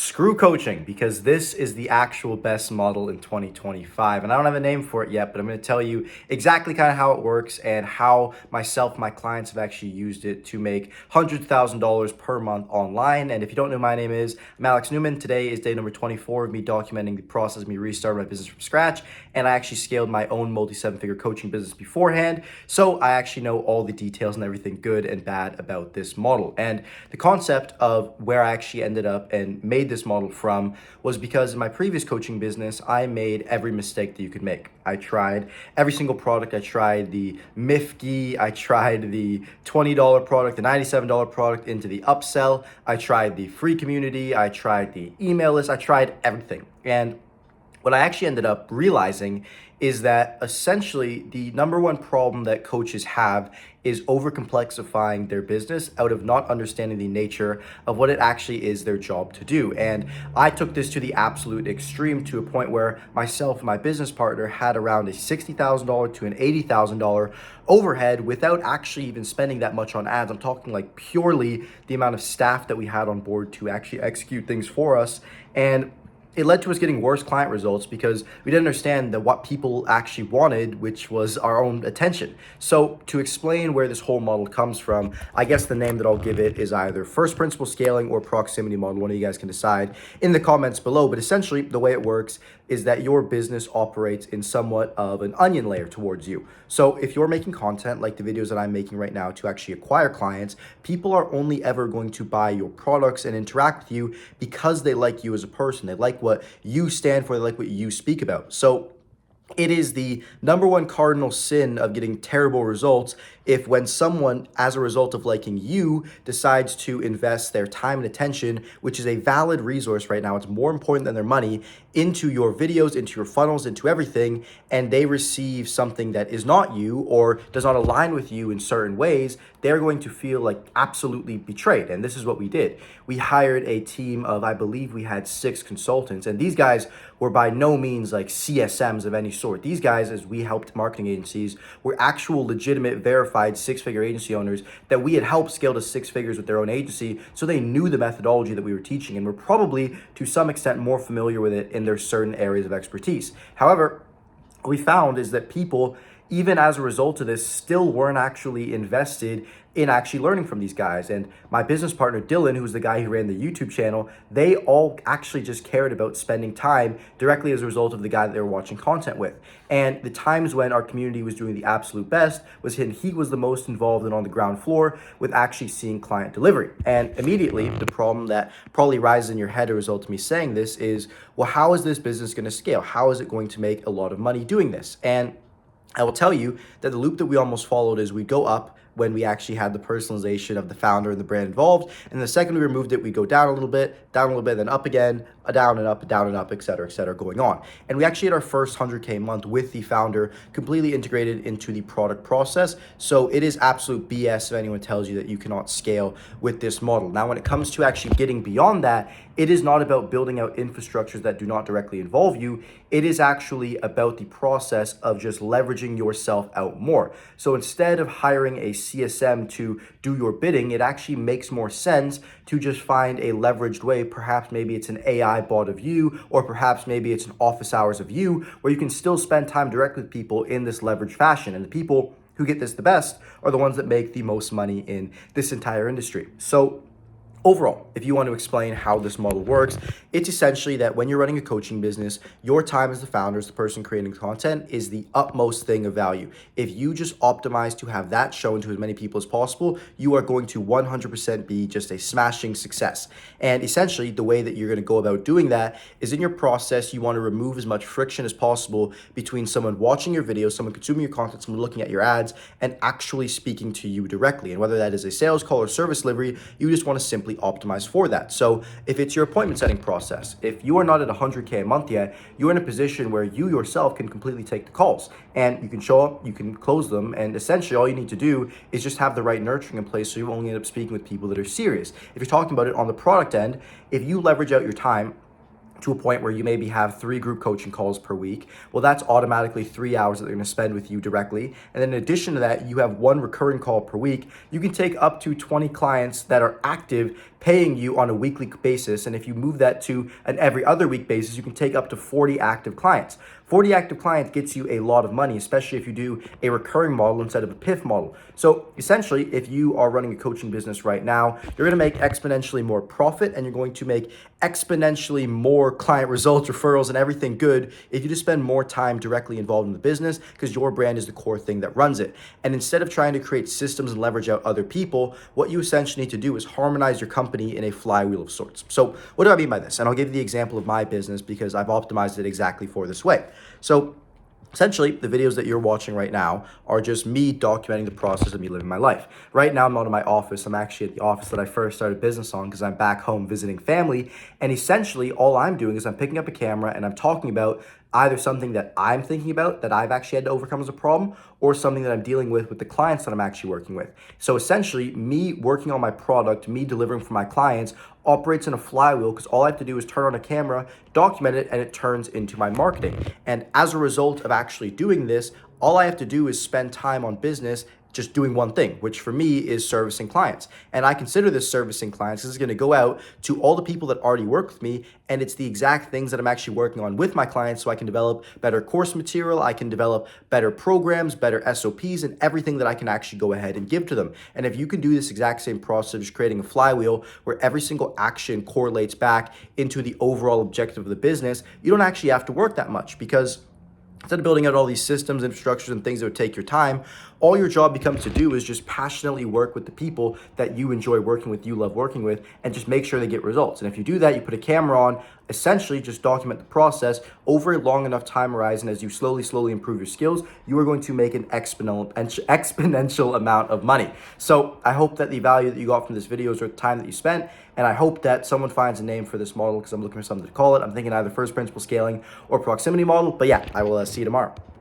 screw coaching because this is the actual best model in 2025. And I don't have a name for it yet, but I'm going to tell you exactly kind of how it works and how myself, my clients have actually used it to make hundreds of thousands of dollars per month online. And if you don't know, my name is, I'm Alex Newman. Today is day number 24 of me documenting the process of me restarting my business from scratch. And I actually scaled my own multi-seven-figure coaching business beforehand. So I actually know all the details and everything good and bad about this model. And the concept of where I actually ended up and made this model from was because in my previous coaching business, I made every mistake that you could make. I tried every single product. I tried the Mifki, I tried the $20 product, the $97 product into the upsell. I tried the free community. I tried the email list. I tried everything. And what I actually ended up realizing is that essentially the number one problem that coaches have is overcomplexifying their business out of not understanding the nature of what it actually is their job to do. And I took this to the absolute extreme to a point where myself and my business partner had around a $60,000 to an $80,000 overhead without actually even spending that much on ads. I'm talking like purely the amount of staff that we had on board to actually execute things for us. And it led to us getting worse client results because we didn't understand that what people actually wanted, which was our own attention. So to explain where this whole model comes from, I guess the name that I'll give it is either first principle scaling or proximity model. One of you guys can decide in the comments below. But essentially the way it works is that your business operates in somewhat of an onion layer towards you. So if you're making content like the videos that I'm making right now to actually acquire clients, people are only ever going to buy your products and interact with you because they like you as a person. They like what you stand for, they like what you speak about. So it is the number one cardinal sin of getting terrible results if when someone, as a result of liking you, decides to invest their time and attention, which is a valid resource right now, it's more important than their money, into your videos, into your funnels, into everything, and they receive something that is not you or does not align with you in certain ways, they're going to feel like absolutely betrayed. And this is what we did. We hired a team of, I believe we had 6 consultants, and these guys were by no means like CSMs of any sort. These guys, as we helped marketing agencies, were actual legitimate verified 6-figure agency owners that we had helped scale to 6 figures with their own agency. So they knew the methodology that we were teaching and were probably to some extent more familiar with it in their certain areas of expertise. However, what we found is that people, even as a result of this, still weren't actually invested in actually learning from these guys. And my business partner, Dylan, who's the guy who ran the YouTube channel, they all actually just cared about spending time directly as a result of the guy that they were watching content with. And the times when our community was doing the absolute best was when he was the most involved and on the ground floor with actually seeing client delivery. And immediately, the problem that probably rises in your head as a result of me saying this is, well, how is this business going to scale? How is it going to make a lot of money doing this? And I will tell you that the loop that we almost followed is we go up when we actually had the personalization of the founder and the brand involved. And the second we removed it, we go down a little bit, then up again, down and up, et cetera, going on. And we actually had our first 100K month with the founder completely integrated into the product process. So it is absolute BS if anyone tells you that you cannot scale with this model. Now, when it comes to actually getting beyond that, it is not about building out infrastructures that do not directly involve you. It is actually about the process of just leveraging yourself out more. So instead of hiring a CSM to do your bidding, it actually makes more sense to just find a leveraged way. Perhaps maybe it's an AI bot of you, or perhaps maybe it's an office hours of you, where you can still spend time directly with people in this leveraged fashion. And the people who get this the best are the ones that make the most money in this entire industry. So overall, if you want to explain how this model works, it's essentially that when you're running a coaching business, your time as the founder, as the person creating content, is the utmost thing of value. If you just optimize to have that shown to as many people as possible, you are going to 100% be just a smashing success. And essentially, the way that you're going to go about doing that is in your process, you want to remove as much friction as possible between someone watching your videos, someone consuming your content, someone looking at your ads, and actually speaking to you directly. And whether that is a sales call or service delivery, you just want to simply optimize for that. So if it's your appointment setting process, if you are not at 100K a month yet, you're in a position where you yourself can completely take the calls and you can show up, you can close them, and essentially all you need to do is just have the right nurturing in place so you only end up speaking with people that are serious. If you're talking about it on the product end, if you leverage out your time to a point where you maybe have 3 group coaching calls per week. Well, that's automatically 3 hours that they're going to spend with you directly. And then in addition to that, you have 1 recurring call per week. You can take up to 20 clients that are active paying you on a weekly basis. And if you move that to an every other week basis, you can take up to 40 active clients. 40 active clients gets you a lot of money, especially if you do a recurring model instead of a PIF model. So essentially, if you are running a coaching business right now, you're going to make exponentially more profit and you're going to make exponentially more client results, referrals, and everything good if you just spend more time directly involved in the business because your brand is the core thing that runs it. And instead of trying to create systems and leverage out other people, what you essentially need to do is harmonize your company in a flywheel of sorts. So what do I mean by this? And I'll give you the example of my business because I've optimized it exactly for this way. So essentially, the videos that you're watching right now are just me documenting the process of me living my life. Right now, I'm not in my office. I'm actually at the office that I first started business on because I'm back home visiting family. And essentially, all I'm doing is I'm picking up a camera and I'm talking about either something that I'm thinking about that I've actually had to overcome as a problem or something that I'm dealing with the clients that I'm actually working with. So essentially, me working on my product, me delivering for my clients operates in a flywheel because all I have to do is turn on a camera, document it, and it turns into my marketing. And as a result of actually doing this, all I have to do is spend time on business just doing one thing, which for me is servicing clients. And I consider this servicing clients. This is going to go out to all the people that already work with me. And it's the exact things that I'm actually working on with my clients so I can develop better course material. I can develop better programs, better SOPs, and everything that I can actually go ahead and give to them. And if you can do this exact same process of just creating a flywheel where every single action correlates back into the overall objective of the business, you don't actually have to work that much because instead of building out all these systems, infrastructures, and things that would take your time, all your job becomes to do is just passionately work with the people that you enjoy working with, you love working with, and just make sure they get results. And if you do that, you put a camera on, essentially just document the process over a long enough time horizon. As you slowly improve your skills, you are going to make an exponential amount of money. So I hope that the value that you got from this video is worth the time that you spent. And I hope that someone finds a name for this model because I'm looking for something to call it. I'm thinking either first principle scaling or proximity model. But yeah, I will see you tomorrow.